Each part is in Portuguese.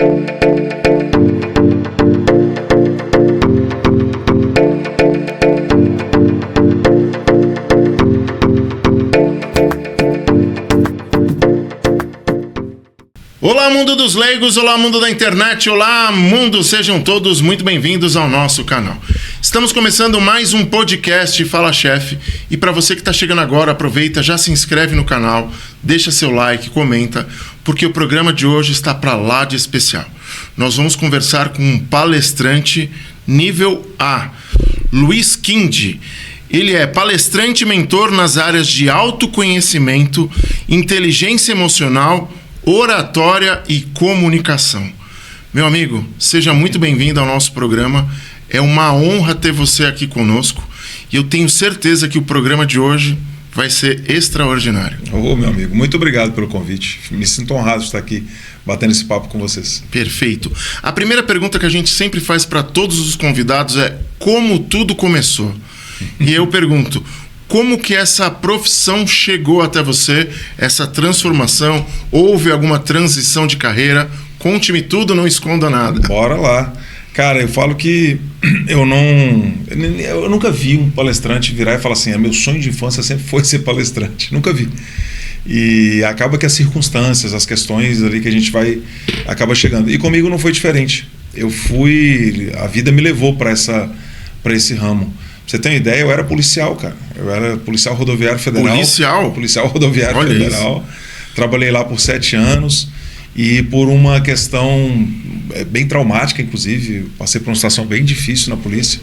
Olá, mundo dos leigos, olá, mundo da internet, olá, mundo, sejam todos muito bem-vindos ao nosso canal. Estamos começando mais um podcast Fala Chefe, e para você que está chegando agora, aproveita, já se inscreve no canal, deixa seu like, comenta, porque o programa de hoje está para lá de especial. Nós vamos conversar com um palestrante nível A, Luiz Quindi. Ele é palestrante e mentor nas áreas de autoconhecimento, inteligência emocional, oratória e comunicação. Meu amigo, seja muito bem-vindo ao nosso programa. É uma honra ter você aqui conosco e eu tenho certeza que o programa de hoje vai ser extraordinário. Meu amigo, muito obrigado pelo convite. Me sinto honrado de estar aqui batendo esse papo com vocês. Perfeito. A primeira pergunta que a gente sempre faz para todos os convidados é como tudo começou? E eu pergunto, como que essa profissão chegou até você, essa transformação? Houve alguma transição de carreira? Conte-me tudo, não esconda nada. Bora lá. Cara, eu falo que eu nunca vi um palestrante virar e falar assim, meu sonho de infância sempre foi ser palestrante. Nunca vi. E acaba que as circunstâncias, as questões ali que a gente acaba chegando. E comigo não foi diferente. A vida me levou para esse ramo. Você tem uma ideia? Eu era policial, cara. Eu era policial rodoviário federal. Policial rodoviário federal. Isso. Trabalhei lá por 7 anos e por uma questão bem traumática, inclusive, passei por uma situação bem difícil na polícia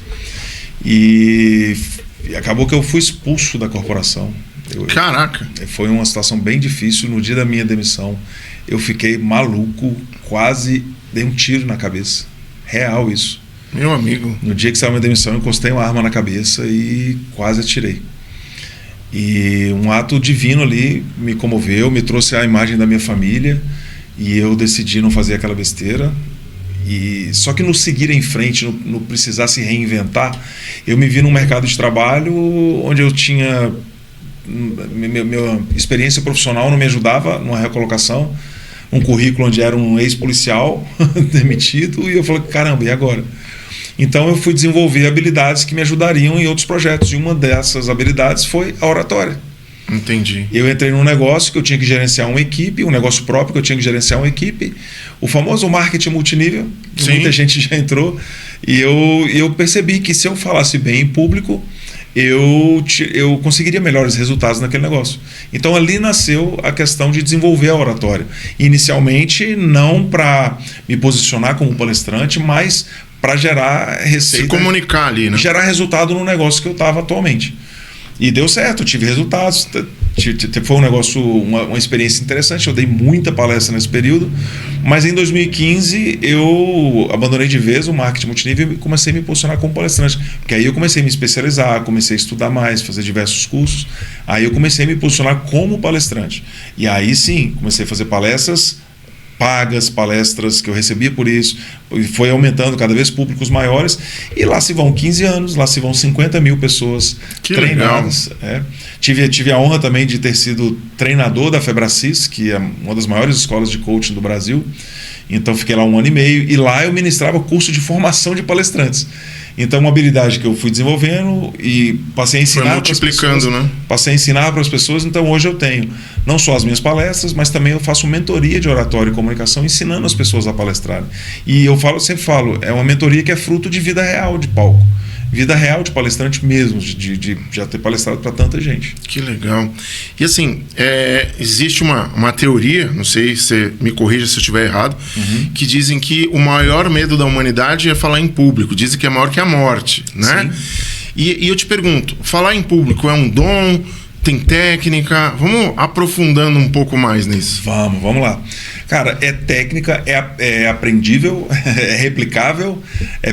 e acabou que eu fui expulso da corporação. Caraca! Foi uma situação bem difícil. No dia da minha demissão, eu fiquei maluco, quase dei um tiro na cabeça. Real isso. Meu amigo. No dia que saiu minha demissão, eu encostei uma arma na cabeça e quase atirei. E um ato divino ali me comoveu, me trouxe a imagem da minha família e eu decidi não fazer aquela besteira. Só que no seguir em frente, no precisar se reinventar, eu me vi num mercado de trabalho onde eu tinha... Minha experiência profissional não me ajudava numa recolocação, um currículo onde era um ex-policial demitido, e eu falei, caramba, e agora? Então eu fui desenvolver habilidades que me ajudariam em outros projetos, e uma dessas habilidades foi a oratória. Entendi. Eu entrei num negócio que eu tinha que gerenciar uma equipe, um negócio próprio que eu tinha que gerenciar uma equipe, o famoso marketing multinível, que muita gente já entrou, e eu percebi que se eu falasse bem em público, eu conseguiria melhores resultados naquele negócio. Então ali nasceu a questão de desenvolver a oratória. Inicialmente não para me posicionar como palestrante, mas para gerar receita. Se comunicar ali, né? Gerar resultado no negócio que eu estava atualmente. E deu certo, tive resultados. Foi um negócio, uma experiência interessante. Eu dei muita palestra nesse período, mas em 2015 eu abandonei de vez o marketing multinível e comecei a me posicionar como palestrante, porque aí eu comecei a me especializar, comecei a estudar mais, fazer diversos cursos. Aí eu comecei a me posicionar como palestrante, e aí sim comecei a fazer palestras pagas, palestras que eu recebia por isso, e foi aumentando cada vez públicos maiores, e lá se vão 15 anos, lá se vão 50 mil pessoas que treinadas. Tive a honra também de ter sido treinador da Febracis, que é uma das maiores escolas de coaching do Brasil. Então fiquei lá 1 ano e meio, e lá eu ministrava curso de formação de palestrantes. Então uma habilidade que eu fui desenvolvendo e passei a ensinar para as pessoas, né? Passei a ensinar para as pessoas. Então hoje eu tenho não só as minhas palestras, mas também eu faço mentoria de oratória e comunicação, ensinando as pessoas a palestrarem. E eu sempre falo, é uma mentoria que é fruto de vida real de palco. Vida real de palestrante mesmo, de já ter palestrado para tanta gente. Que legal. E assim, existe uma teoria, não sei se me corrija se eu estiver errado, que dizem que o maior medo da humanidade é falar em público. Dizem que é maior que a morte, né? E eu te pergunto, falar em público é um dom? Tem técnica? Vamos aprofundando um pouco mais nisso. Vamos lá. Cara, é técnica, é aprendível, é replicável,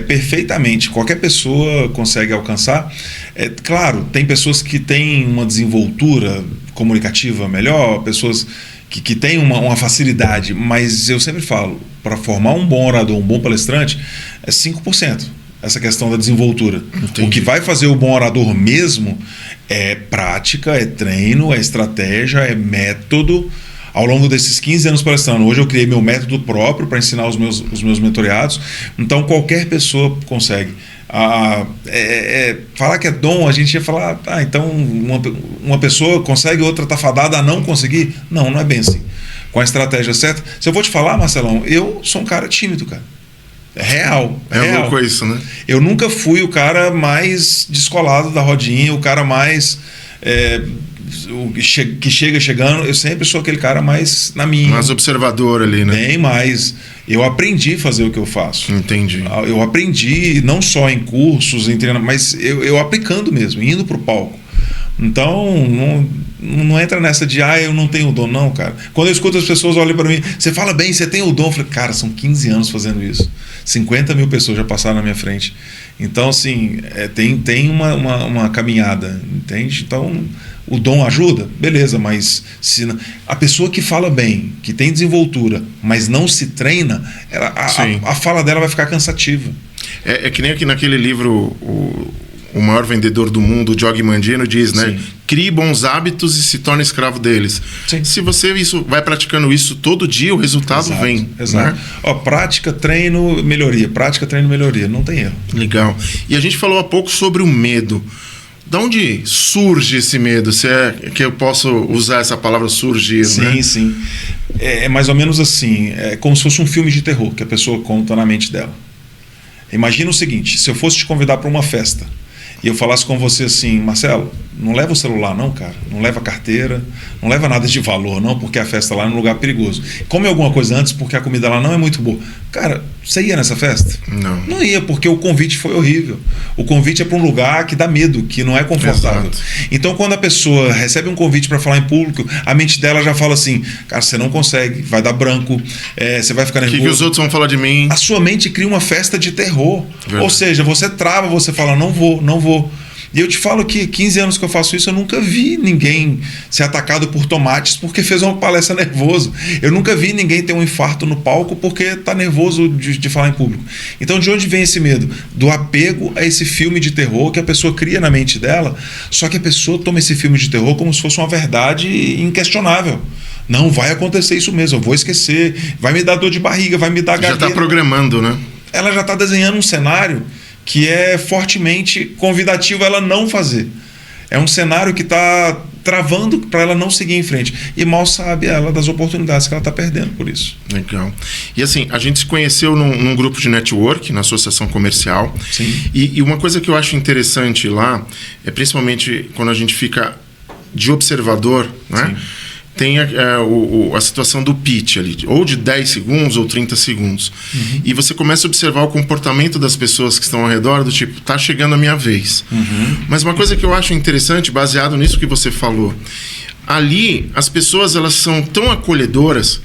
perfeitamente. Qualquer pessoa consegue alcançar. Claro, tem pessoas que têm uma desenvoltura comunicativa melhor, pessoas que têm uma facilidade, mas eu sempre falo, para formar um bom orador, um bom palestrante, é 5%. Essa questão da desenvoltura. Entendi. O que vai fazer o bom orador mesmo é prática, é treino, é estratégia, é método. Ao longo desses 15 anos palestrando, hoje eu criei meu método próprio para ensinar os meus mentoreados. Então qualquer pessoa consegue. Falar que é dom, a gente ia falar, então uma pessoa consegue, outra tá fadada a não conseguir. Não é bem assim. Com a estratégia certa. Se eu vou te falar, Marcelão, eu sou um cara tímido, cara. É real. Louco isso, né? Eu nunca fui o cara mais descolado da rodinha, o cara mais que chega chegando. Eu sempre sou aquele cara mais na minha. Mais observador ali, né? Bem mais. Eu aprendi a fazer o que eu faço. Entendi. Eu aprendi não só em cursos, em treinamento, mas eu aplicando mesmo, indo pro palco. Então, não entra nessa de, eu não tenho dom. Não, cara. Quando eu escuto as pessoas olham para mim, você fala bem, você tem o dom. Eu falei, cara, são 15 anos fazendo isso. 50 mil pessoas já passaram na minha frente. Então, assim, tem uma caminhada, entende? Então, o dom ajuda? Beleza, mas a pessoa que fala bem, que tem desenvoltura, mas não se treina, a fala dela vai ficar cansativa. É que nem aqui naquele livro... O maior vendedor do mundo, o Jog Mandino, diz, né? Sim. Crie bons hábitos e se torne escravo deles. Sim. Se você vai praticando isso todo dia, o resultado vem. Exato. Né? Prática, treino, melhoria. Prática, treino, melhoria. Não tem erro. Legal. E a gente falou há pouco sobre o medo. De onde surge esse medo? Se é que eu posso usar essa palavra surgir, sim, né? Sim. É mais ou menos assim. É como se fosse um filme de terror que a pessoa conta na mente dela. Imagina o seguinte, se eu fosse te convidar para uma festa e eu falasse com você assim, Marcelo, não leva o celular não, cara, não leva a carteira, não leva nada de valor não, porque a festa lá é um lugar perigoso. Come alguma coisa antes, porque a comida lá não é muito boa. Cara, você ia nessa festa? Não ia, porque o convite foi horrível. O convite é para um lugar que dá medo, que não é confortável. Exato. Então, quando a pessoa recebe um convite para falar em público, a mente dela já fala assim, cara, você não consegue, vai dar branco, você vai ficar nervoso. O que os outros vão falar de mim? A sua mente cria uma festa de terror. Verdade. Ou seja, você trava, você fala, não vou. E eu te falo que 15 anos que eu faço isso, eu nunca vi ninguém ser atacado por tomates porque fez uma palestra nervoso. Eu nunca vi ninguém ter um infarto no palco porque está nervoso de falar em público. Então, de onde vem esse medo? Do apego a esse filme de terror que a pessoa cria na mente dela, só que a pessoa toma esse filme de terror como se fosse uma verdade inquestionável. Não, vai acontecer isso mesmo, eu vou esquecer, vai me dar dor de barriga, vai me dar gagueira. Já está programando, né? Ela já está desenhando um cenário que é fortemente convidativo a ela não fazer. É um cenário que está travando para ela não seguir em frente. E mal sabe ela das oportunidades que ela está perdendo por isso. Legal. E assim, a gente se conheceu num grupo de network, na associação comercial. Sim. E uma coisa que eu acho interessante lá, principalmente quando a gente fica de observador, né? Sim. Tem a situação do pitch ali, ou de 10 segundos ou 30 segundos. Uhum. E você começa a observar o comportamento das pessoas que estão ao redor, do tipo, tá chegando a minha vez. Uhum. Mas uma coisa que eu acho interessante, baseado nisso que você falou, ali as pessoas elas são tão acolhedoras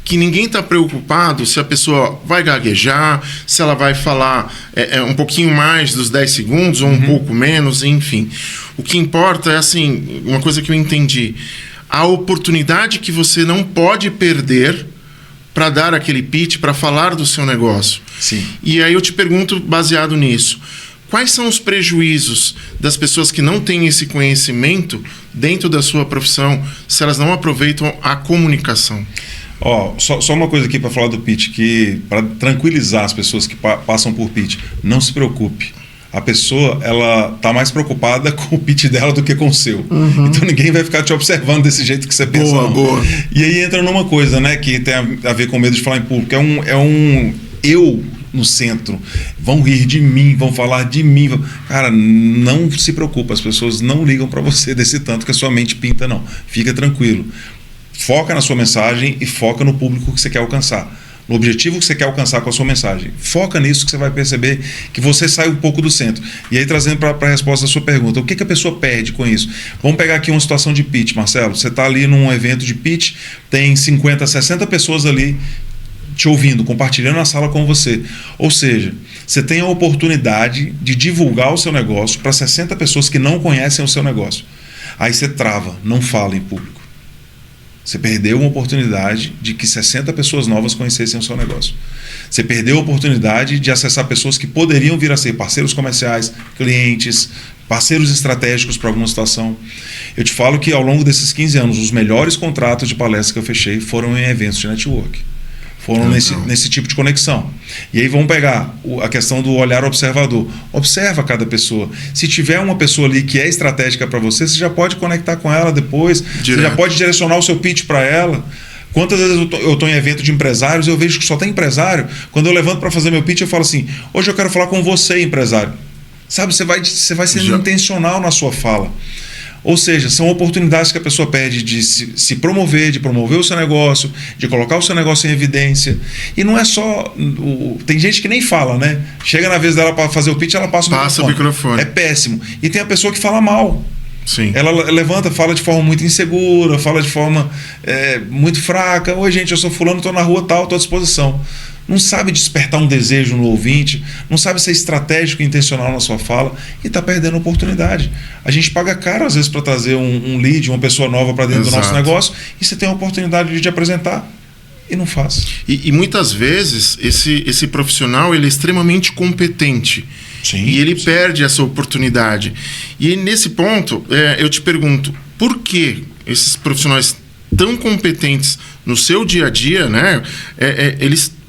que ninguém está preocupado se a pessoa vai gaguejar, se ela vai falar um pouquinho mais dos 10 segundos ou um pouco menos, enfim. O que importa é, assim, uma coisa que eu entendi, a oportunidade que você não pode perder para dar aquele pitch, para falar do seu negócio. Sim. E aí eu te pergunto, baseado nisso, quais são os prejuízos das pessoas que não têm esse conhecimento dentro da sua profissão, se elas não aproveitam a comunicação? Só uma coisa aqui para falar do pitch, que para tranquilizar as pessoas que passam por pitch, não se preocupe. A pessoa, ela tá mais preocupada com o pitch dela do que com o seu. Uhum. Então ninguém vai ficar te observando desse jeito que você pensa. Boa. E aí entra numa coisa, né, que tem a ver com medo de falar em público. É um eu no centro. Vão rir de mim, vão falar de mim. Cara, não se preocupa. As pessoas não ligam para você desse tanto que a sua mente pinta, não. Fica tranquilo. Foca na sua mensagem e foca no público que você quer alcançar. No objetivo que você quer alcançar com a sua mensagem. Foca nisso que você vai perceber que você sai um pouco do centro. E aí, trazendo para a resposta da sua pergunta, o que a pessoa perde com isso? Vamos pegar aqui uma situação de pitch, Marcelo. Você está ali num evento de pitch, tem 50, 60 pessoas ali te ouvindo, compartilhando a sala com você. Ou seja, você tem a oportunidade de divulgar o seu negócio para 60 pessoas que não conhecem o seu negócio. Aí você trava, não fala em público. Você perdeu uma oportunidade de que 60 pessoas novas conhecessem o seu negócio. Você perdeu a oportunidade de acessar pessoas que poderiam vir a ser parceiros comerciais, clientes, parceiros estratégicos para alguma situação. Eu te falo que ao longo desses 15 anos, os melhores contratos de palestra que eu fechei foram em eventos de network. Foram nesse tipo de conexão. E aí vamos pegar a questão do olhar observador. Observa cada pessoa. Se tiver uma pessoa ali que é estratégica para você, você já pode conectar com ela depois. Você já pode direcionar o seu pitch para ela. Quantas vezes eu estou em evento de empresários, eu vejo que só tem empresário. Quando eu levanto para fazer meu pitch, eu falo assim: hoje eu quero falar com você, empresário. Sabe, você vai ser intencional na sua fala. Ou seja, são oportunidades que a pessoa perde de se promover, de promover o seu negócio, de colocar o seu negócio em evidência. E não é só... Tem gente que nem fala, né? Chega na vez dela para fazer o pitch, ela passa o microfone. É péssimo. E tem a pessoa que fala mal. Sim. Ela levanta, fala de forma muito insegura, fala de forma muito fraca. Oi, gente, eu sou fulano, estou na rua tal, estou à disposição. Não sabe despertar um desejo no ouvinte, não sabe ser estratégico e intencional na sua fala e está perdendo a oportunidade. A gente paga caro, às vezes, para trazer um lead, uma pessoa nova para dentro do nosso negócio, e você tem a oportunidade de apresentar e não faz. E muitas vezes esse profissional ele é extremamente competente. Sim, e ele perde essa oportunidade. E nesse ponto, eu te pergunto, por que esses profissionais tão competentes no seu dia a dia, né, eles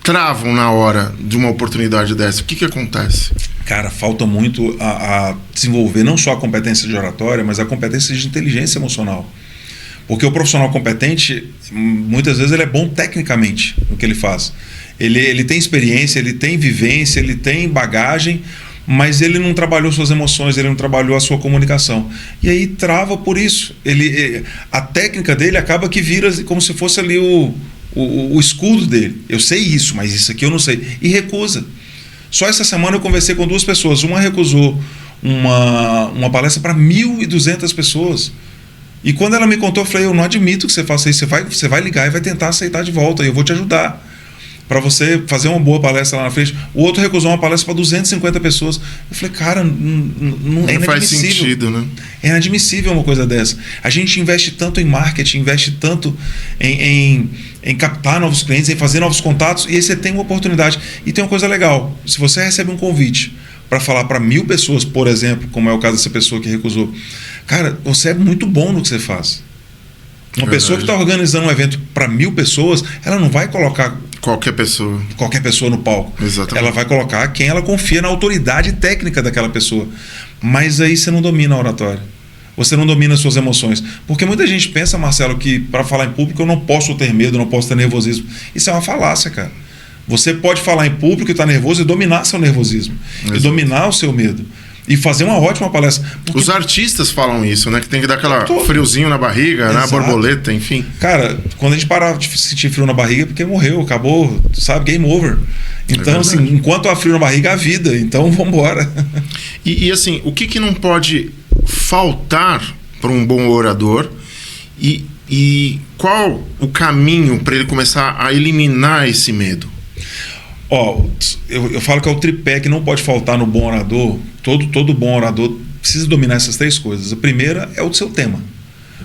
travam na hora de uma oportunidade dessa? O que acontece? Cara, falta muito a desenvolver não só a competência de oratória, mas a competência de inteligência emocional. Porque o profissional competente, muitas vezes, ele é bom tecnicamente no que ele faz. Ele tem experiência, ele tem vivência, ele tem bagagem, mas ele não trabalhou suas emoções, ele não trabalhou a sua comunicação. E aí trava por isso. A técnica dele acaba que vira como se fosse ali o escudo dele. Eu sei isso, mas isso aqui eu não sei. E recusa. Só essa semana eu conversei com 2 pessoas. Uma recusou uma palestra para 1.200 pessoas. E quando ela me contou, eu falei: eu não admito que você faça isso. Você vai ligar e vai tentar aceitar de volta. E eu vou te ajudar para você fazer uma boa palestra lá na frente. O outro recusou uma palestra para 250 pessoas. Eu falei: cara, não é inadmissível. Faz sentido, né? É inadmissível uma coisa dessa. A gente investe tanto em marketing, investe tanto em captar novos clientes, em fazer novos contatos, e aí você tem uma oportunidade. E tem uma coisa legal: se você recebe um convite para falar para 1.000 pessoas, por exemplo, como é o caso dessa pessoa que recusou, cara, você é muito bom no que você faz. Uma pessoa que está organizando um evento para 1.000 pessoas, ela não vai colocar qualquer pessoa no palco. Exatamente. Ela vai colocar quem ela confia na autoridade técnica daquela pessoa. Mas aí você não domina a oratória. Você não domina as suas emoções. Porque muita gente pensa, Marcelo, que para falar em público eu não posso ter medo, não posso ter nervosismo. Isso é uma falácia, cara. Você pode falar em público e estar nervoso e dominar seu nervosismo. Exato. E dominar o seu medo. E fazer uma ótima palestra. Porque... Os artistas falam isso, né? Que tem que dar aquela friozinho na barriga, na borboleta, enfim. Cara, quando a gente parar de sentir frio na barriga, é porque morreu, acabou, sabe? Game over. Então, assim, enquanto há frio na barriga, há vida. Então, vamos embora. E assim, o que não pode faltar para um bom orador e qual o caminho para ele começar a eliminar esse medo? Eu falo que é o tripé que não pode faltar no bom orador. Todo bom orador precisa dominar essas 3 coisas. A primeira é o seu tema.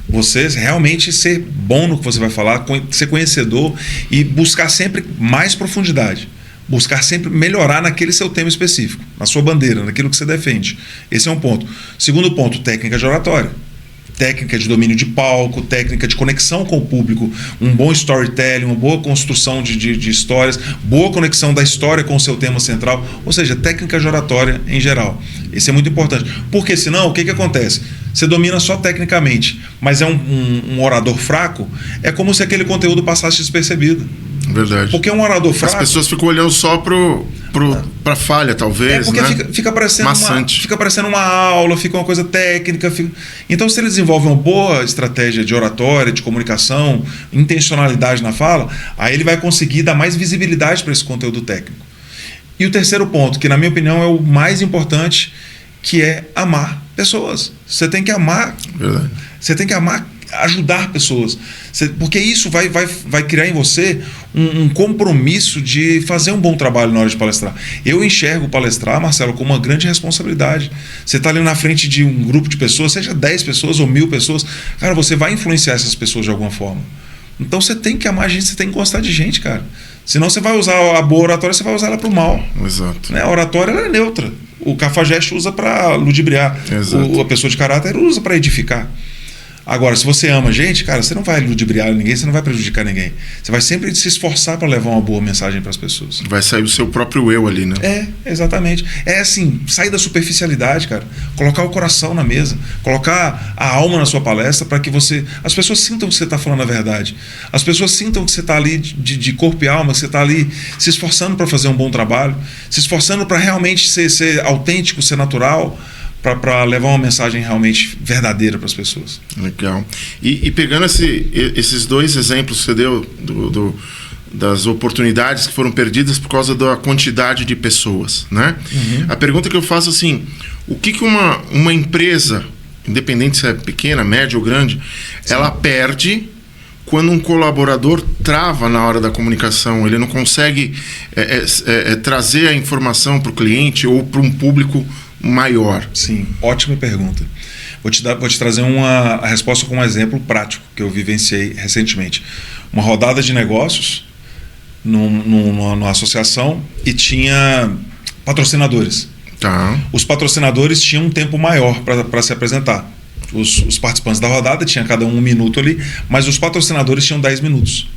Você realmente ser bom no que você vai falar, ser conhecedor e buscar sempre mais profundidade. Buscar sempre melhorar naquele seu tema específico, na sua bandeira, naquilo que você defende. Esse é um ponto. Segundo ponto, técnica de oratória. Técnica de domínio de palco, técnica de conexão com o público, um bom storytelling, uma boa construção de histórias, boa conexão da história com o seu tema central, ou seja, técnica de oratória em geral. Isso é muito importante. Porque senão, o que acontece? Você domina só tecnicamente, mas é um orador fraco, é como se aquele conteúdo passasse despercebido. Verdade. Porque um orador fraco... As pessoas ficam olhando só pra falha, talvez, porque né? fica parecendo uma aula, fica uma coisa técnica. Então, se ele desenvolve uma boa estratégia de oratória, de comunicação, intencionalidade na fala, aí ele vai conseguir dar mais visibilidade para esse conteúdo técnico. E o terceiro ponto, que na minha opinião é o mais importante, que é amar pessoas. Você tem que amar. Verdade. Você tem que amar ajudar pessoas. Porque isso vai criar em você um compromisso de fazer um bom trabalho na hora de palestrar. Eu enxergo palestrar, Marcelo, como uma grande responsabilidade. Você está ali na frente de um grupo de pessoas, seja 10 pessoas ou 1.000 pessoas, cara, você vai influenciar essas pessoas de alguma forma. Então você tem que amar gente, você tem que gostar de gente, cara. Senão você vai usar a boa oratória, você vai usar ela para o mal. Exato. Né? A oratória ela é neutra. O cafajeste usa para ludibriar. A pessoa de caráter usa para edificar. Agora, se você ama gente, cara, você não vai ludibriar ninguém, você não vai prejudicar ninguém. Você vai sempre se esforçar para levar uma boa mensagem para as pessoas. Vai sair o seu próprio eu ali, né? Exatamente. É assim, sair da superficialidade, cara. Colocar o coração na mesa. Colocar a alma na sua palestra para que as pessoas sintam que você está falando a verdade. As pessoas sintam que você está ali de corpo e alma, que você está ali se esforçando para fazer um bom trabalho, se esforçando para realmente ser autêntico, ser natural, para levar uma mensagem realmente verdadeira para as pessoas. Legal. E pegando esses dois exemplos que você deu das oportunidades que foram perdidas por causa da quantidade de pessoas, né? A pergunta que eu faço assim, o que uma empresa, independente se é pequena, média ou grande, ela perde quando um colaborador trava na hora da comunicação, ele não consegue trazer a informação para o cliente ou para um público maior? Sim, ótima pergunta. Vou te trazer a resposta com um exemplo prático que eu vivenciei recentemente. Uma rodada de negócios numa associação e tinha patrocinadores. Tá. Os patrocinadores tinham um tempo maior para se apresentar. Os participantes da rodada tinham cada um minuto ali, mas os patrocinadores tinham 10 minutos.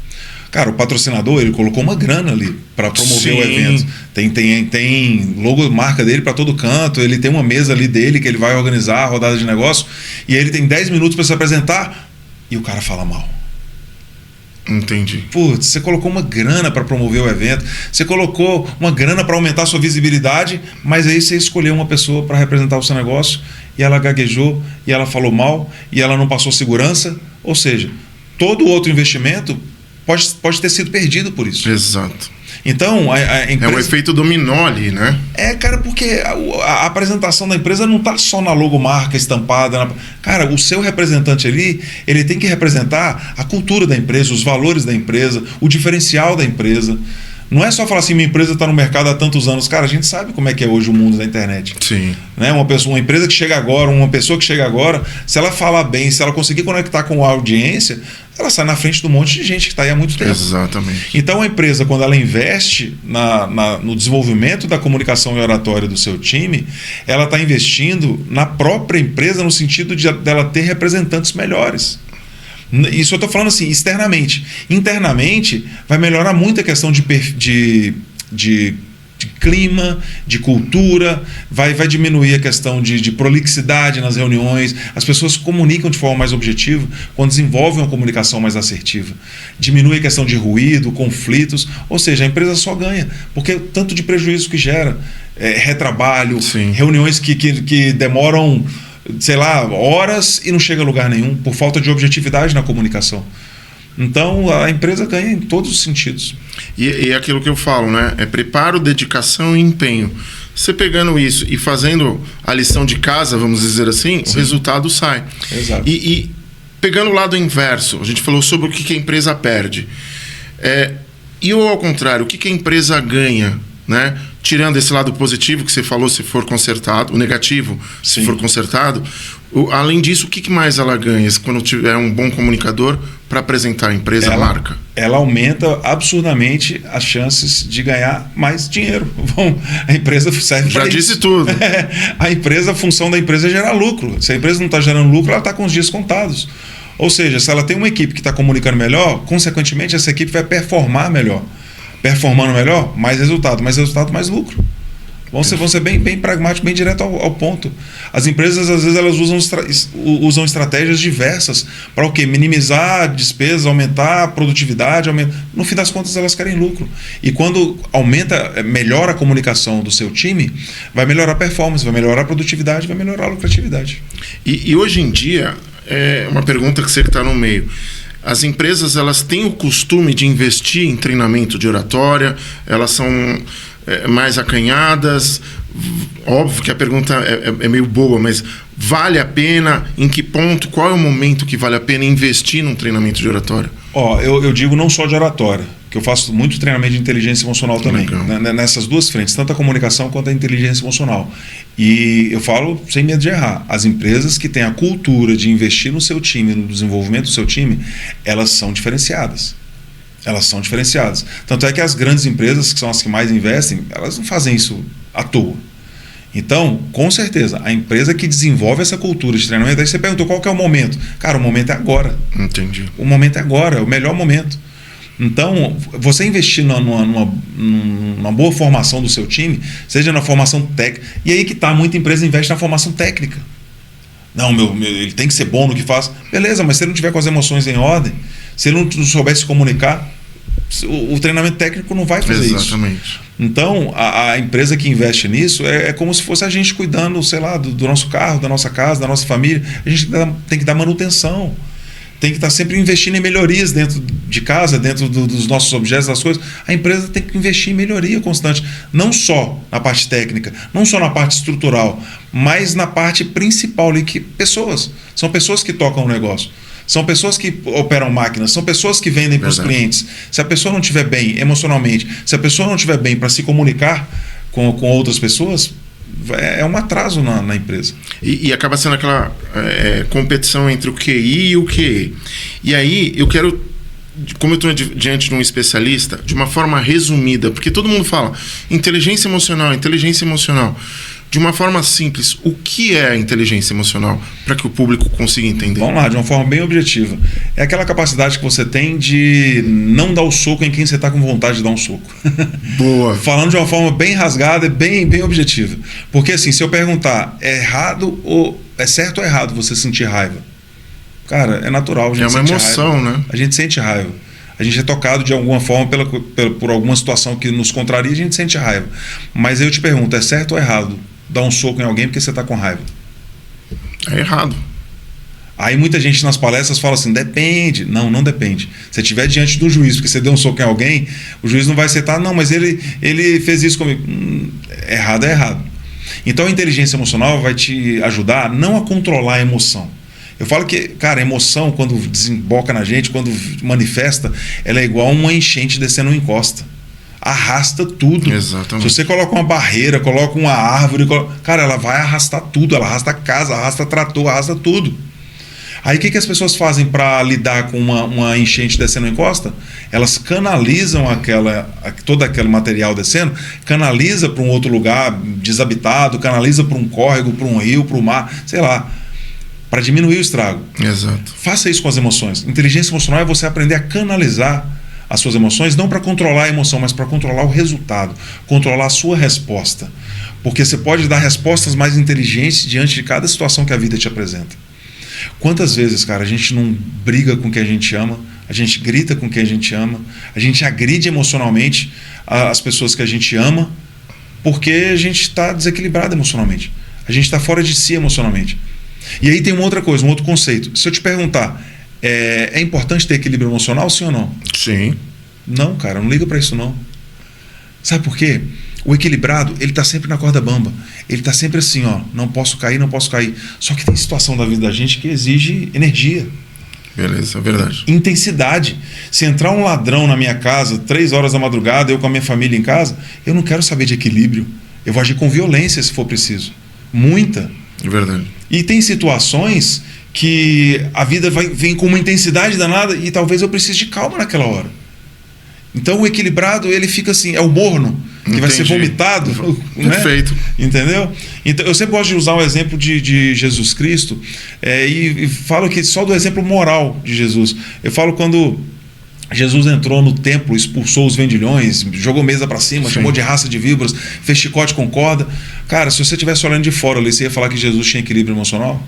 Cara, o patrocinador, ele colocou uma grana ali para promover o evento. Tem logo, marca dele para todo canto, ele tem uma mesa ali dele que ele vai organizar a rodada de negócio, e aí ele tem 10 minutos para se apresentar e o cara fala mal. Entendi. Putz, você colocou uma grana para promover o evento, você colocou uma grana para aumentar a sua visibilidade, mas aí você escolheu uma pessoa para representar o seu negócio e ela gaguejou, e ela falou mal, e ela não passou segurança, ou seja, todo outro investimento pode ter sido perdido por isso. Exato. Então, a empresa... É um efeito dominó ali, né? Cara, porque a apresentação da empresa não está só na logomarca estampada. Cara, o seu representante ali, ele tem que representar a cultura da empresa, os valores da empresa, o diferencial da empresa. Não é só falar assim, minha empresa está no mercado há tantos anos. Cara, a gente sabe como é que é hoje o mundo da internet. Sim. Né? Uma empresa que chega agora, uma pessoa que chega agora, se ela falar bem, se ela conseguir conectar com a audiência, ela sai na frente de um monte de gente que está aí há muito tempo. Exatamente. Então a empresa, quando ela investe no desenvolvimento da comunicação e oratória do seu time, ela está investindo na própria empresa no sentido dela ter representantes melhores. Isso eu estou falando assim, externamente. Internamente, vai melhorar muito a questão de clima, de cultura, vai diminuir a questão de prolixidade nas reuniões. As pessoas comunicam de forma mais objetiva quando desenvolvem uma comunicação mais assertiva. Diminui a questão de ruído, conflitos, ou seja, a empresa só ganha, porque tanto de prejuízo que gera, retrabalho, Sim. reuniões que demoram, sei lá, horas e não chega a lugar nenhum, por falta de objetividade na comunicação. Então, a empresa ganha em todos os sentidos. E aquilo que eu falo, né? É preparo, dedicação e empenho. Você pegando isso e fazendo a lição de casa, vamos dizer assim, Sim. O resultado sai. Exato. E pegando o lado inverso, a gente falou sobre o que a empresa perde. E ou ao contrário, o que a empresa ganha, né? Tirando esse lado positivo que você falou, se for consertado, o negativo, Sim. se for consertado. Além disso, o que mais ela ganha quando tiver um bom comunicador para apresentar a empresa, a marca? Ela aumenta absurdamente as chances de ganhar mais dinheiro. Bom, a empresa serve para isso. Já disse tudo. A função da empresa é gerar lucro. Se a empresa não está gerando lucro, ela está com os dias contados. Ou seja, se ela tem uma equipe que está comunicando melhor, consequentemente essa equipe vai performar melhor. Performando melhor, mais resultado, mais lucro. Vão ser bem pragmáticos, bem direto ao ponto. As empresas, às vezes, elas usam estratégias diversas para o quê? Minimizar despesas, aumentar a produtividade. No fim das contas, elas querem lucro. E quando melhora a comunicação do seu time, vai melhorar a performance, vai melhorar a produtividade, vai melhorar a lucratividade. E hoje em dia, é uma pergunta que você está no meio. As empresas, elas têm o costume de investir em treinamento de oratória, elas são mais acanhadas. Óbvio que a pergunta é meio boa, mas vale a pena? Em que ponto? Qual é o momento que vale a pena investir num treinamento de oratória? Eu digo não só de oratória, que eu faço muito treinamento de inteligência emocional também, nessas duas frentes, tanto a comunicação quanto a inteligência emocional. E eu falo sem medo de errar, as empresas que têm a cultura de investir no seu time, no desenvolvimento do seu time, elas são diferenciadas. Elas são diferenciadas. Tanto é que as grandes empresas, que são as que mais investem, elas não fazem isso à toa. Então, com certeza, a empresa que desenvolve essa cultura de treinamento, aí você perguntou qual que é o momento. Cara, o momento é agora. Entendi. O momento é agora, é o melhor momento. Então, você investir numa boa formação do seu time, seja na formação técnica, e aí que tá, muita empresa investe na formação técnica. Não, ele tem que ser bom no que faz. Beleza, mas se ele não tiver com as emoções em ordem, se ele não souber se comunicar, o treinamento técnico não vai fazer Exatamente. isso. Então, a empresa que investe nisso é como se fosse a gente cuidando, sei lá, do nosso carro, da nossa casa, da nossa família. A gente tem que dar manutenção. Tem que estar sempre investindo em melhorias dentro de casa, dentro dos nossos objetos, das coisas. A empresa tem que investir em melhoria constante. Não só na parte técnica, não só na parte estrutural, mas na parte principal ali, que pessoas. São pessoas que tocam o negócio. São pessoas que operam máquinas, são pessoas que vendem para os clientes. Se a pessoa não estiver bem emocionalmente, se a pessoa não estiver bem para se comunicar com outras pessoas, é um atraso na empresa. E acaba sendo aquela competição entre o QI e o QE. E aí eu quero, como eu estou diante de um especialista, de uma forma resumida, porque todo mundo fala inteligência emocional, de uma forma simples, o que é a inteligência emocional para que o público consiga entender? Vamos lá, de uma forma bem objetiva. É aquela capacidade que você tem de não dar o soco em quem você está com vontade de dar um soco. Boa. Falando de uma forma bem rasgada e bem objetiva. Porque assim, se eu perguntar, é certo ou errado você sentir raiva? Cara, é natural. A gente uma emoção, raiva, né? A gente sente raiva. A gente é tocado de alguma forma por alguma situação que nos contraria, a gente sente raiva. Mas eu te pergunto, é certo ou errado dar um soco em alguém porque você está com raiva? É errado. Aí muita gente nas palestras fala assim, depende. Não depende. Se estiver diante do juiz porque você deu um soco em alguém, o juiz não vai aceitar, não, mas ele fez isso comigo. Errado é errado. Então a inteligência emocional vai te ajudar não a controlar a emoção. Eu falo que, cara, a emoção, quando desemboca na gente, quando manifesta, ela é igual uma enchente descendo uma encosta. Arrasta tudo. Exatamente. Se você coloca uma barreira, coloca uma árvore, cara, ela vai arrastar tudo. Ela arrasta a casa, arrasta trator, arrasta tudo. Aí o que as pessoas fazem para lidar com uma enchente descendo uma encosta? Elas canalizam todo aquele material descendo, canaliza para um outro lugar desabitado, canaliza para um córrego, para um rio, para o mar, sei lá, para diminuir o estrago. Exato. Faça isso com as emoções. Inteligência emocional é você aprender a canalizar as suas emoções, não para controlar a emoção, mas para controlar o resultado, controlar a sua resposta. Porque você pode dar respostas mais inteligentes diante de cada situação que a vida te apresenta. Quantas vezes, cara, a gente não briga com quem a gente ama, a gente grita com quem a gente ama, a gente agride emocionalmente as pessoas que a gente ama, porque a gente está desequilibrado emocionalmente. A gente está fora de si emocionalmente. E aí tem uma outra coisa, um outro conceito. Se eu te perguntar, é importante ter equilíbrio emocional, sim ou não? Sim. Não, cara, não liga para isso não. Sabe por quê? O equilibrado, ele está sempre na corda bamba. Ele está sempre assim, ó, não posso cair. Só que tem situação da vida da gente que exige energia. Beleza, é verdade. Intensidade. Se entrar um ladrão na minha casa, 3 horas da madrugada, eu com a minha família em casa, eu não quero saber de equilíbrio. Eu vou agir com violência se for preciso. Muita. É verdade. E tem situações que a vida vem com uma intensidade danada e talvez eu precise de calma naquela hora. Então o equilibrado, ele fica assim, é o morno, que Entendi. Vai ser vomitado. Perfeito. Né? Entendeu? Então, eu sempre gosto de usar o exemplo de Jesus Cristo e falo que só do exemplo moral de Jesus. Eu falo quando Jesus entrou no templo, expulsou os vendilhões, jogou mesa para cima, Sim. chamou de raça de víboras, fez chicote com corda. Cara, se você estivesse olhando de fora ali, você ia falar que Jesus tinha equilíbrio emocional?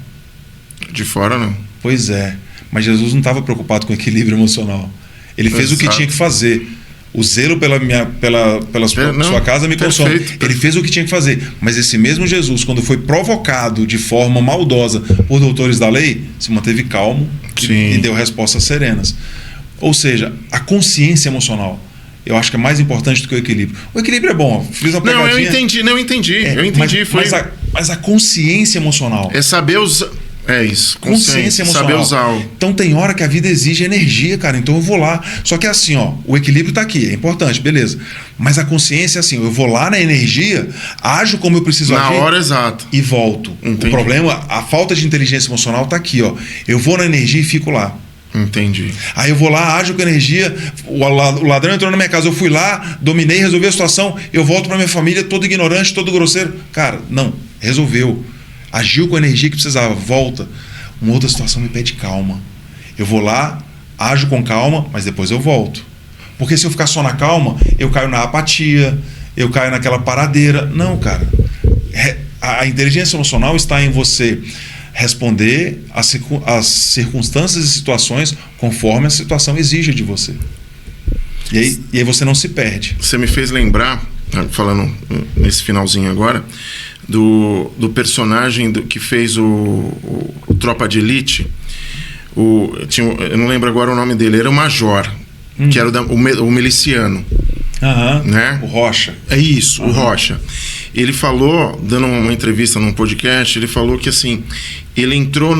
De fora, não. Pois é, mas Jesus não estava preocupado com equilíbrio emocional. Ele fez o que tinha que fazer. O zelo pela sua casa me consome. Ele fez o que tinha que fazer. Mas esse mesmo Jesus, quando foi provocado de forma maldosa por doutores da lei, se manteve calmo e deu respostas serenas. Ou seja, a consciência emocional, eu acho que é mais importante do que o equilíbrio. O equilíbrio é bom. Fiz uma pegadinha. Eu entendi. Mas a consciência emocional... É saber usar... É isso. Consciência emocional. Saber usar. Então tem hora que a vida exige energia, cara. Então eu vou lá. Só que é assim, ó, o equilíbrio tá aqui, é importante, beleza. Mas a consciência é assim, eu vou lá na energia, ajo como eu preciso agir. Na hora exata. E volto. Entendi. O problema, a falta de inteligência emocional tá aqui, ó. Eu vou na energia e fico lá. Entendi. Aí eu vou lá, ajo com energia, o ladrão entrou na minha casa, eu fui lá, dominei, resolvi a situação, eu volto pra minha família todo ignorante, todo grosseiro. Cara, não, resolveu. Agiu com a energia que precisava, volta. Uma outra situação me pede calma. Eu vou lá, ajo com calma, mas depois eu volto. Porque se eu ficar só na calma, eu caio na apatia, eu caio naquela paradeira. Não, cara. A inteligência emocional está em você responder às circunstâncias e situações conforme a situação exige de você. E aí você não se perde. Você me fez lembrar, falando nesse finalzinho agora, do personagem que fez o Tropa de Elite. Eu não lembro agora o nome dele, era o Major, que era o miliciano. Né? O Rocha. É isso, o Rocha. Ele falou, dando uma entrevista num podcast, ele falou que assim, ele entrou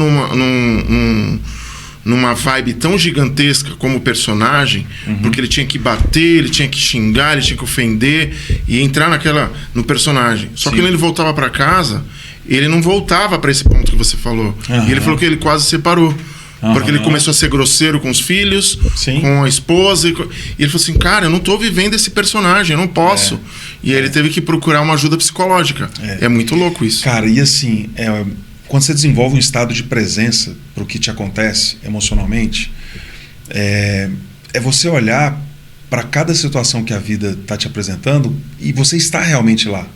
numa vibe tão gigantesca como personagem, porque ele tinha que bater, ele tinha que xingar, ele tinha que ofender e entrar no personagem. Só que quando ele voltava para casa, ele não voltava para esse ponto que você falou. E ele falou que ele quase separou. Porque ele começou a ser grosseiro com os filhos, com a esposa. E ele falou assim, cara, eu não tô vivendo esse personagem, eu não posso. E aí ele teve que procurar uma ajuda psicológica. É muito louco isso. Cara, e assim, quando você desenvolve um estado de presença para o que te acontece emocionalmente, é você olhar para cada situação que a vida está te apresentando e você está realmente lá.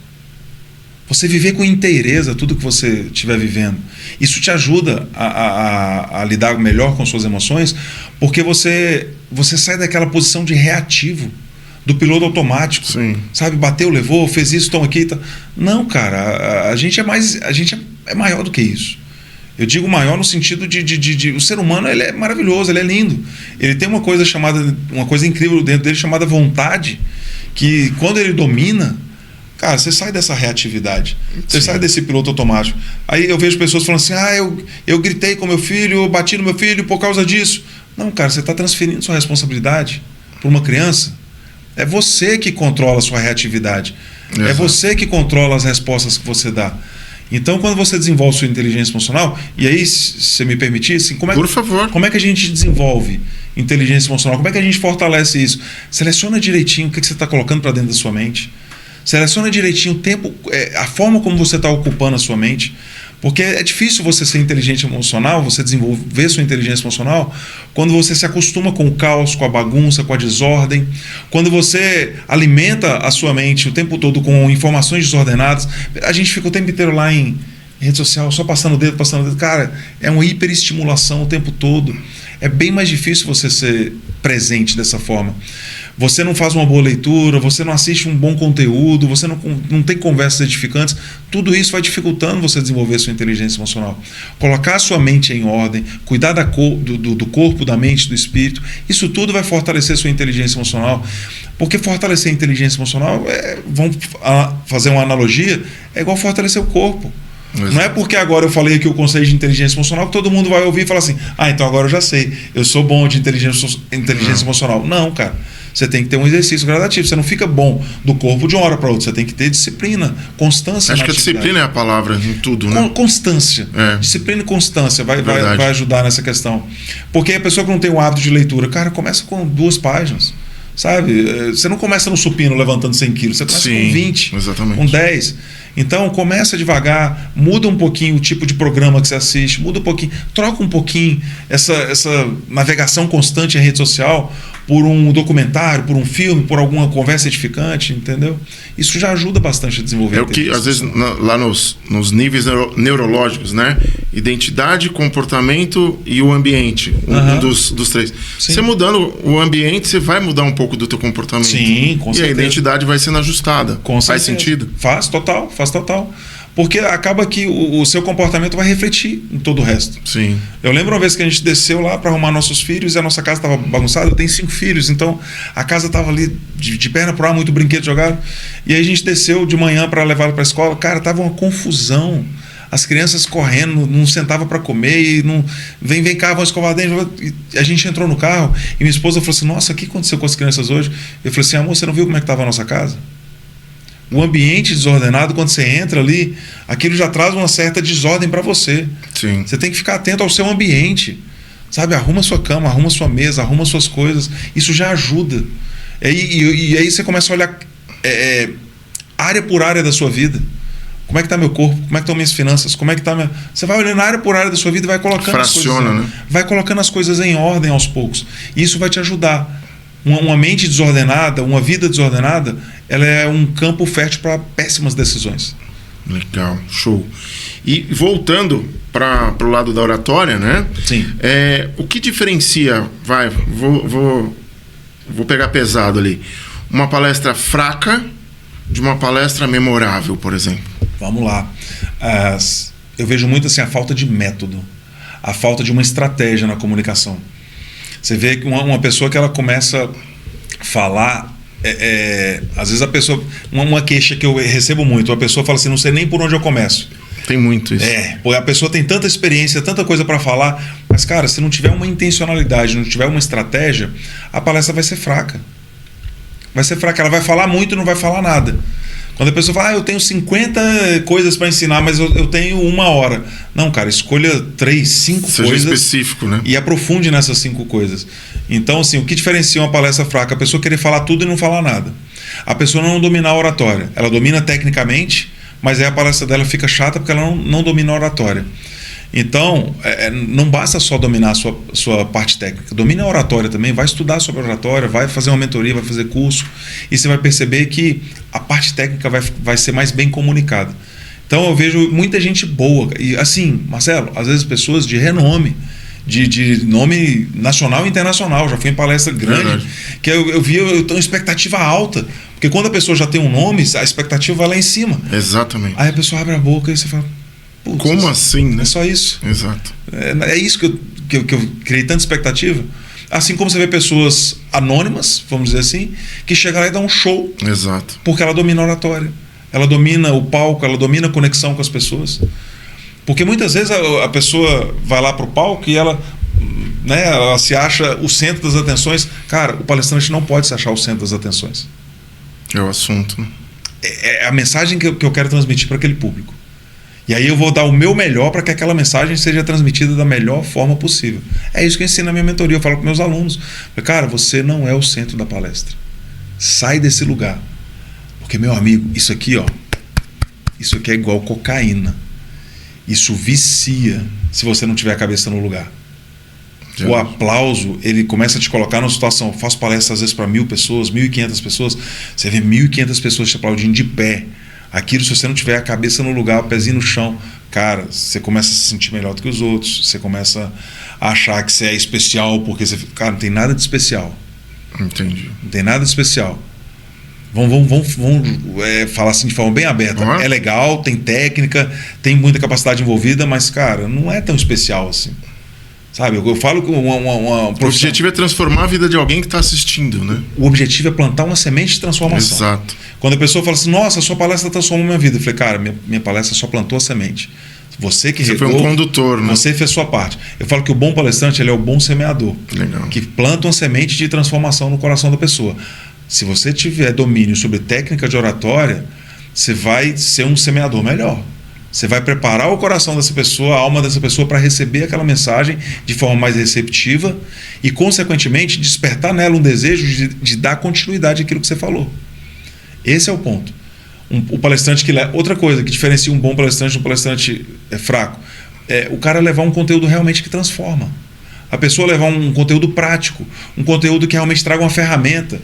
Você viver com inteireza tudo que você estiver vivendo. Isso te ajuda a lidar melhor com suas emoções, porque você sai daquela posição de reativo, do piloto automático. Sim. Sabe, bateu, levou, fez isso, estão aqui. Tá. Não, cara, a gente é maior do que isso. Eu digo maior no sentido de o ser humano, ele é maravilhoso, ele é lindo. Ele tem uma coisa incrível dentro dele chamada vontade, que quando ele domina, cara, você sai dessa reatividade. Você sai desse piloto automático. Aí eu vejo pessoas falando assim, eu gritei com meu filho, eu bati no meu filho por causa disso. Não, cara, você está transferindo sua responsabilidade para uma criança. É você que controla a sua reatividade. Exato. É você que controla as respostas que você dá. Então, quando você desenvolve sua inteligência emocional, e aí, se você me permitir, assim, por favor. Como é que a gente desenvolve inteligência emocional? Como é que a gente fortalece isso? Seleciona direitinho o que você está colocando para dentro da sua mente. Seleciona direitinho o tempo, a forma como você está ocupando a sua mente. Porque é difícil você ser inteligente emocional, você desenvolver sua inteligência emocional, quando você se acostuma com o caos, com a bagunça, com a desordem. Quando você alimenta a sua mente o tempo todo com informações desordenadas. A gente fica o tempo inteiro lá em rede social, só passando o dedo. Cara, é uma hiperestimulação o tempo todo. É bem mais difícil você ser presente dessa forma. Você não faz uma boa leitura, você não assiste um bom conteúdo, você não tem conversas edificantes. Tudo isso vai dificultando você desenvolver sua inteligência emocional. Colocar a sua mente em ordem, cuidar do corpo, da mente, do espírito, isso tudo vai fortalecer sua inteligência emocional. Porque fortalecer a inteligência emocional, vamos fazer uma analogia, é igual fortalecer o corpo. Não é porque agora eu falei aqui o conceito de inteligência emocional que todo mundo vai ouvir e falar assim, então agora eu já sei, eu sou bom de inteligência emocional. Não, cara. Você tem que ter um exercício gradativo. Você não fica bom do corpo de uma hora para outra. Você tem que ter disciplina, constância. Acho que a disciplina é a palavra em tudo, né? Constância. Disciplina e constância vai ajudar nessa questão. Porque a pessoa que não tem o hábito de leitura, cara, começa com 2 páginas. Sabe? Você não começa no supino levantando 100 quilos. Você começa com 20, exatamente. Com 10. Então, começa devagar, muda um pouquinho o tipo de programa que você assiste, muda um pouquinho, troca um pouquinho essa navegação constante em rede social por um documentário, por um filme, por alguma conversa edificante, entendeu? Isso já ajuda bastante a desenvolver. É o que, às vezes, lá nos níveis neurológicos, né? Identidade, comportamento e o ambiente, um dos 3. Sim. Você mudando o ambiente, você vai mudar um pouco do teu comportamento. Sim, com certeza. E a identidade vai sendo ajustada. Faz sentido? Faz total. Porque acaba que o seu comportamento vai refletir em todo o resto. Sim. Eu lembro uma vez que a gente desceu lá para arrumar nossos filhos e a nossa casa estava bagunçada. Eu tenho 5 filhos, então a casa estava ali de perna pro ar, muito brinquedo jogado. E aí a gente desceu de manhã para levar para a escola. Cara, tava uma confusão. As crianças correndo, não sentavam para comer e não vem cá, vão escovar dentro. E a gente entrou no carro e minha esposa falou assim, nossa, o que aconteceu com as crianças hoje? Eu falei assim, amor, você não viu como é que estava a nossa casa? O ambiente desordenado, quando você entra ali, aquilo já traz uma certa desordem para você. Sim. Você tem que ficar atento ao seu ambiente. Sabe, arruma sua cama, arruma sua mesa, arruma suas coisas. Isso já ajuda. E aí você começa a olhar área por área da sua vida. Como é que está meu corpo? Como é que estão minhas finanças? Como é que tá minha... Você vai olhando área por área da sua vida e vai colocando Fraciona, as coisas, né? Vai colocando as coisas em ordem aos poucos. E isso vai te ajudar. Uma mente desordenada, uma vida desordenada, ela é um campo fértil para péssimas decisões. Legal, show. E voltando para o lado da oratória, né? Sim. O que diferencia, vou pegar pesado ali, uma palestra fraca de uma palestra memorável, por exemplo? Vamos lá. Eu vejo muito assim a falta de método, a falta de uma estratégia na comunicação. Você vê que uma pessoa que ela começa a falar, às vezes a pessoa, uma queixa que eu recebo muito, a pessoa fala assim, não sei nem por onde eu começo. Tem muito isso. A pessoa tem tanta experiência, tanta coisa para falar, mas cara, se não tiver uma intencionalidade, não tiver uma estratégia, a palestra vai ser fraca. Vai ser fraca, ela vai falar muito e não vai falar nada. Quando a pessoa fala, eu tenho 50 coisas para ensinar, mas eu tenho 1 hora. Não, cara, escolha 3, 5 Seja coisas específico, né? E aprofunde nessas 5 coisas. Então, assim, o que diferencia uma palestra fraca? A pessoa querer falar tudo e não falar nada. A pessoa não dominar a oratória. Ela domina tecnicamente, mas aí a palestra dela fica chata porque ela não domina a oratória. Então, não basta só dominar a sua parte técnica. Domina a oratória também, vai estudar sobre a oratória, vai fazer uma mentoria, vai fazer curso, e você vai perceber que a parte técnica vai ser mais bem comunicada. Então, eu vejo muita gente boa. E assim, Marcelo, às vezes pessoas de renome, de nome nacional e internacional. Já fui em palestra grande, que eu tenho uma expectativa alta. Porque quando a pessoa já tem um nome, a expectativa vai lá em cima. Exatamente. Aí a pessoa abre a boca e você fala... Como assim, né? É só isso. Exato. É isso que eu criei tanta expectativa. Assim como você vê pessoas anônimas, vamos dizer assim, que chegam lá e dão um show. Exato. Porque ela domina a oratória. Ela domina o palco, ela domina a conexão com as pessoas. Porque muitas vezes a pessoa vai lá para o palco e ela se acha o centro das atenções. Cara, o palestrante não pode se achar o centro das atenções. É o assunto, né? É a mensagem que eu quero transmitir para aquele público. E aí eu vou dar o meu melhor para que aquela mensagem seja transmitida da melhor forma possível. É isso que eu ensino na minha mentoria. Eu falo para meus alunos. Cara, você não é o centro da palestra. Sai desse lugar. Porque, meu amigo, isso aqui é igual cocaína. Isso vicia se você não tiver a cabeça no lugar. O aplauso, ele começa a te colocar numa situação. Eu faço palestra às vezes para 1.000 pessoas, 1.500 pessoas. Você vê 1.500 pessoas te aplaudindo de pé. Aquilo, se você não tiver a cabeça no lugar, o pezinho no chão, cara, você começa a se sentir melhor do que os outros. Você começa a achar que você é especial, porque você... Cara, não tem nada de especial. Entendi. Não tem nada de especial. Vamos falar assim de forma bem aberta. Uhum. É legal, tem técnica, tem muita capacidade envolvida, mas, cara, não é tão especial assim. Sabe, eu falo com uma O objetivo é transformar a vida de alguém que está assistindo, né? O objetivo é plantar uma semente de transformação. Exato. Quando a pessoa fala assim, nossa, sua palestra transformou minha vida. Eu falei, cara, minha palestra só plantou a semente. Você foi um condutor, né? Você fez sua parte. Eu falo que o bom palestrante, ele é o bom semeador. Legal. Que planta uma semente de transformação no coração da pessoa. Se você tiver domínio sobre técnica de oratória, você vai ser um semeador melhor. Você vai preparar o coração dessa pessoa, a alma dessa pessoa para receber aquela mensagem de forma mais receptiva e, consequentemente, despertar nela um desejo de dar continuidade àquilo que você falou. Esse é o ponto. O palestrante outra coisa que diferencia um bom palestrante de um palestrante fraco é o cara levar um conteúdo realmente que transforma. A pessoa levar um conteúdo prático, um conteúdo que realmente traga uma ferramenta.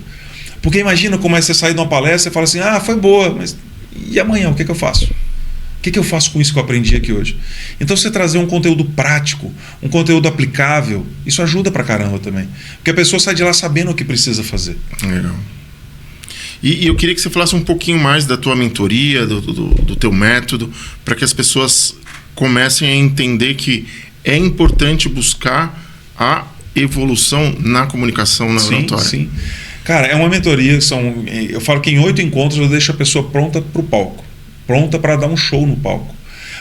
Porque imagina como é você sair de uma palestra e fala assim, foi boa, mas e amanhã, o que eu faço? O que eu faço com isso que eu aprendi aqui hoje? Então, você trazer um conteúdo prático, um conteúdo aplicável, isso ajuda pra caramba também. Porque a pessoa sai de lá sabendo o que precisa fazer. Legal. E eu queria que você falasse um pouquinho mais da tua mentoria, do teu método, para que as pessoas comecem a entender que é importante buscar a evolução na comunicação, na oratória. Sim. Cara, é uma mentoria, eu falo que em 8 encontros eu deixo a pessoa pronta para o palco. Pronta para dar um show no palco.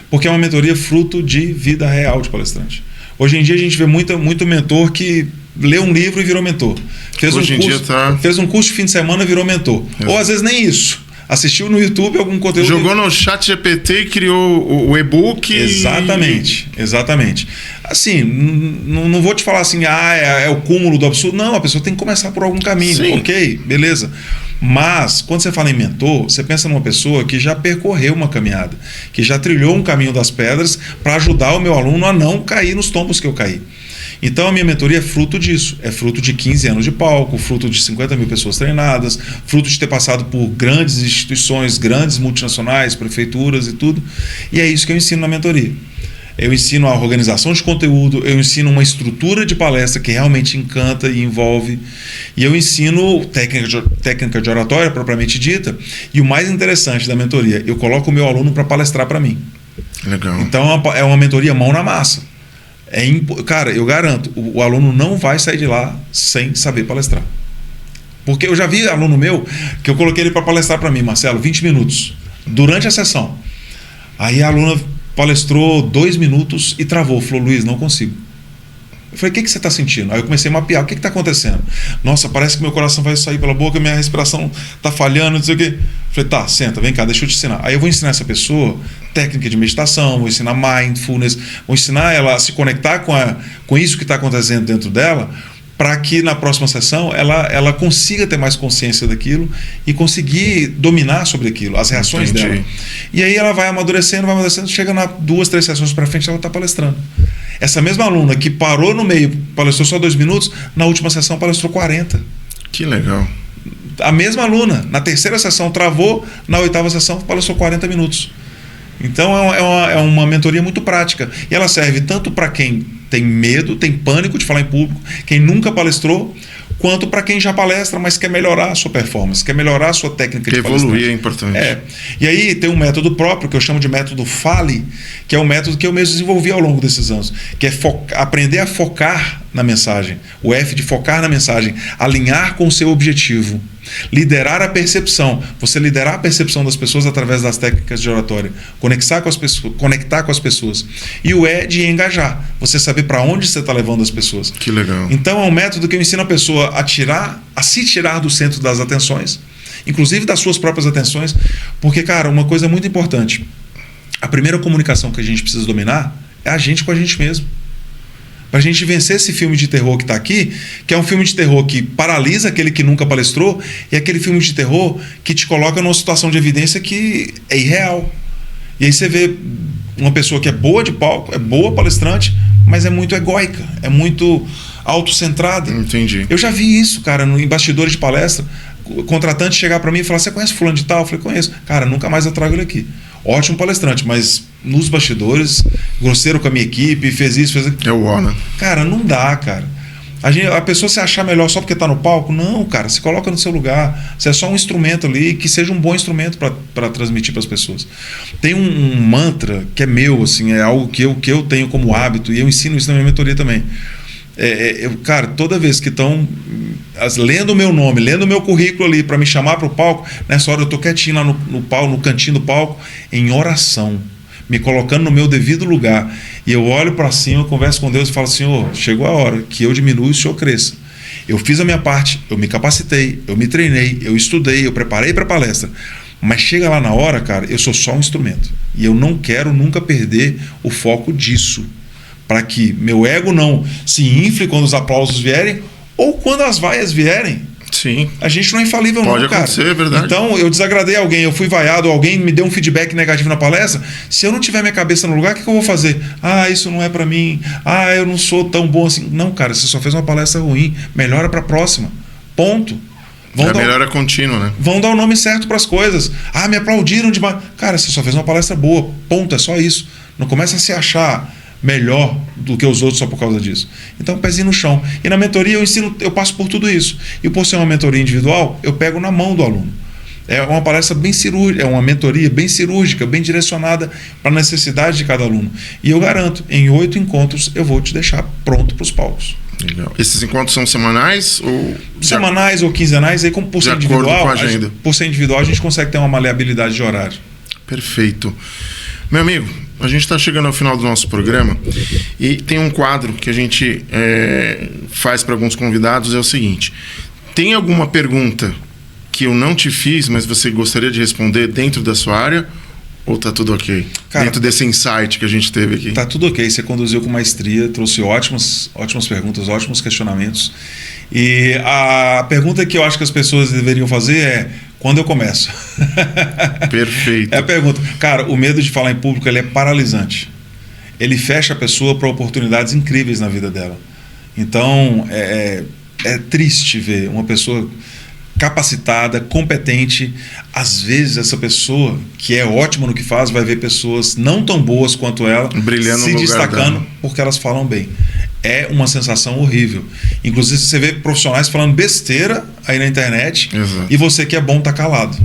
Porque é uma mentoria fruto de vida real de palestrante. Hoje em dia a gente vê muito mentor que lê um livro e virou mentor. Fez um curso de fim de semana e virou mentor. Ou às vezes nem isso. Assistiu no YouTube algum conteúdo... Jogou no chat GPT e criou o e-book. Exatamente. Assim, não vou te falar assim, é o cúmulo do absurdo. Não, a pessoa tem que começar por algum caminho. Sim. Ok, beleza. Mas, quando você fala em mentor, você pensa numa pessoa que já percorreu uma caminhada, que já trilhou um caminho das pedras para ajudar o meu aluno a não cair nos tombos que eu caí. Então a minha mentoria é fruto disso, é fruto de 15 anos de palco, fruto de 50 mil pessoas treinadas, fruto de ter passado por grandes instituições, grandes multinacionais, prefeituras e tudo, e é isso que eu ensino na mentoria. Eu ensino a organização de conteúdo, eu ensino uma estrutura de palestra que realmente encanta e envolve, e eu ensino técnica de oratória propriamente dita, e o mais interessante da mentoria, eu coloco o meu aluno para palestrar para mim. Legal. Então é uma mentoria mão na massa. Cara, eu garanto, o aluno não vai sair de lá sem saber palestrar. Porque eu já vi aluno meu que eu coloquei ele para palestrar para mim, Marcelo, 20 minutos, durante a sessão. Aí a aluna palestrou 2 minutos e travou, falou: Luiz, não consigo. Eu falei: o que você está sentindo? Aí eu comecei a mapear, o que está acontecendo? Nossa, parece que meu coração vai sair pela boca, minha respiração está falhando, não sei o quê. Eu falei: tá, senta, vem cá, deixa eu te ensinar. Aí eu vou ensinar essa pessoa técnica de meditação, vou ensinar mindfulness, vou ensinar ela a se conectar com isso que está acontecendo dentro dela, para que na próxima sessão ela consiga ter mais consciência daquilo e conseguir dominar sobre aquilo, as reações dela. E aí ela vai amadurecendo, chega na 2, 3 sessões para frente, ela está palestrando. Essa mesma aluna que parou no meio, palestrou só 2 minutos, na última sessão palestrou 40. Que legal. A mesma aluna, na 3ª sessão travou, na 8ª sessão palestrou 40 minutos. Então é uma mentoria muito prática. E ela serve tanto para quem tem medo, tem pânico de falar em público, quem nunca palestrou, quanto para quem já palestra, mas quer melhorar a sua performance, quer melhorar a sua técnica de palestra. Evoluir é importante. E aí tem um método próprio, que eu chamo de método FALE, que é um método que eu mesmo desenvolvi ao longo desses anos, que é aprender a focar na mensagem. O F de focar na mensagem, alinhar com o seu objetivo. Liderar a percepção, você liderar a percepção das pessoas através das técnicas de oratória, conectar com as pessoas. E o E de engajar, você saber para onde você está levando as pessoas. Que legal. Então é um método que eu ensino a pessoa a se tirar do centro das atenções, inclusive das suas próprias atenções, porque, cara, uma coisa muito importante, a primeira comunicação que a gente precisa dominar é a gente com a gente mesmo. Para a gente vencer esse filme de terror que está aqui, que é um filme de terror que paralisa aquele que nunca palestrou, e é aquele filme de terror que te coloca numa situação de evidência que é irreal. E aí você vê uma pessoa que é boa de palco, é boa palestrante, mas é muito egóica, é muito autocentrada. Entendi. Eu já vi isso, cara, em bastidores de palestra, o contratante chegar para mim e falar: você conhece fulano de tal? Eu falei: conheço. Cara, nunca mais eu trago ele aqui. Ótimo palestrante, mas nos bastidores, grosseiro com a minha equipe, fez isso, fez aquilo. É o ó, né? Cara, não dá, cara. A pessoa se achar melhor só porque está no palco, não, cara, se coloca no seu lugar. Você é só um instrumento ali, que seja um bom instrumento para transmitir para as pessoas. Tem um mantra que é meu, assim, é algo que eu tenho como hábito, e eu ensino isso na minha mentoria também. Cara, toda vez que estão lendo o meu nome, lendo o meu currículo ali para me chamar para o palco, nessa hora eu estou quietinho lá no palco, no cantinho do palco, em oração, me colocando no meu devido lugar. E eu olho para cima, converso com Deus e falo: Senhor, chegou a hora que eu diminua e o Senhor cresça. Eu fiz a minha parte, eu me capacitei, eu me treinei, eu estudei, eu preparei para a palestra. Mas chega lá na hora, cara, eu sou só um instrumento. E eu não quero nunca perder o foco disso, para que meu ego não se infle quando os aplausos vierem ou quando as vaias vierem. Sim. A gente não é infalível, pode não, cara. Pode acontecer, é verdade. Então, eu desagradei alguém, eu fui vaiado, alguém me deu um feedback negativo na palestra. Se eu não tiver minha cabeça no lugar, o que eu vou fazer? Isso não é para mim. Eu não sou tão bom assim. Não, cara, você só fez uma palestra ruim. Melhora para a próxima. Ponto. Melhora contínua, né? Vão dar o nome certo para as coisas. Me aplaudiram demais. Cara, você só fez uma palestra boa. Ponto, é só isso. Não começa a se achar melhor do que os outros só por causa disso. Então, pezinho no chão. E na mentoria eu passo por tudo isso. E por ser uma mentoria individual, eu pego na mão do aluno. É uma palestra bem cirúrgica, é uma mentoria bem cirúrgica, bem direcionada para a necessidade de cada aluno. E eu garanto, em 8 encontros eu vou te deixar pronto para os palcos. Legal. Esses encontros são semanais ou semanais ou quinzenais? Aí, como por ser individual, a gente consegue ter uma maleabilidade de horário. Perfeito. Meu amigo, a gente está chegando ao final do nosso programa e tem um quadro que a gente faz para alguns convidados, é o seguinte: tem alguma pergunta que eu não te fiz, mas você gostaria de responder dentro da sua área? Ou tá tudo ok? Cara, dentro desse insight que a gente teve aqui. Tá tudo ok. Você conduziu com maestria, trouxe ótimas perguntas, ótimos questionamentos. E a pergunta que eu acho que as pessoas deveriam fazer é: quando eu começo? Perfeito. É a pergunta. Cara, o medo de falar em público ele é paralisante. Ele fecha a pessoa para oportunidades incríveis na vida dela. Então, é triste ver uma pessoa capacitada, competente. Às vezes essa pessoa que é ótima no que faz vai ver pessoas não tão boas quanto ela brilhando se no lugar destacando dela, porque elas falam bem. É uma sensação horrível. Inclusive você vê profissionais falando besteira aí na internet. Exato. E você que é bom tá calado.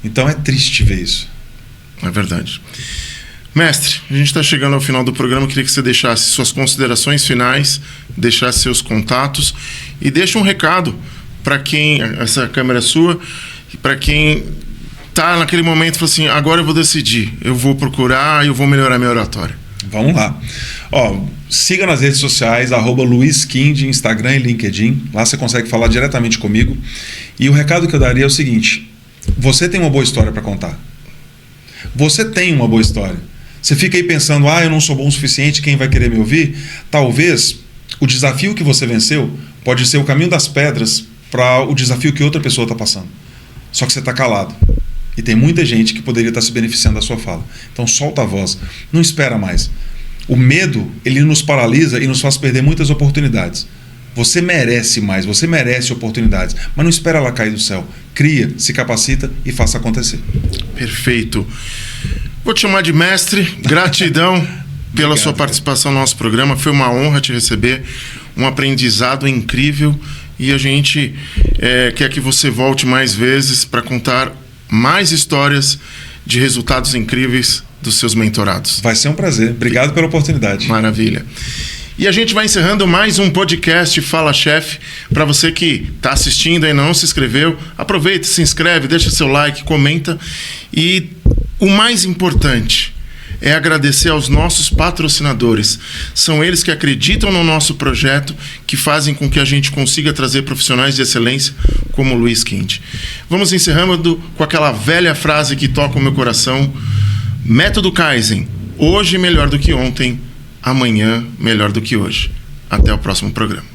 Então é triste ver isso. É verdade. Mestre, a gente está chegando ao final do programa. Eu queria que você deixasse suas considerações finais, deixasse seus contatos e deixe um recado para quem, essa câmera é sua, e para quem tá naquele momento e fala assim: agora eu vou decidir, eu vou procurar, eu vou melhorar minha oratória. Vamos lá. Siga nas redes sociais, @LuizKind, Instagram e LinkedIn. Lá você consegue falar diretamente comigo. E o recado que eu daria é o seguinte: você tem uma boa história para contar. Você tem uma boa história. Você fica aí pensando: eu não sou bom o suficiente, quem vai querer me ouvir? Talvez o desafio que você venceu pode ser o caminho das pedras para o desafio que outra pessoa está passando. Só que você está calado. E tem muita gente que poderia estar se beneficiando da sua fala. Então solta a voz. Não espera mais. O medo, ele nos paralisa e nos faz perder muitas oportunidades. Você merece mais, você merece oportunidades. Mas não espera ela cair do céu. Cria, se capacita e faça acontecer. Perfeito. Vou te chamar de mestre. Gratidão pela sua participação no nosso programa. Foi uma honra te receber. Um aprendizado incrível. E a gente quer que você volte mais vezes para contar mais histórias de resultados incríveis dos seus mentorados. Vai ser um prazer. Obrigado pela oportunidade. Maravilha. E a gente vai encerrando mais um podcast Fala Chef. Para você que está assistindo e não se inscreveu, aproveita, se inscreve, deixa seu like, comenta. E o mais importante é agradecer aos nossos patrocinadores. São eles que acreditam no nosso projeto, que fazem com que a gente consiga trazer profissionais de excelência como o Luiz Kind. Vamos encerrando com aquela velha frase que toca o meu coração: Método Kaizen. Hoje melhor do que ontem, amanhã melhor do que hoje. Até o próximo programa.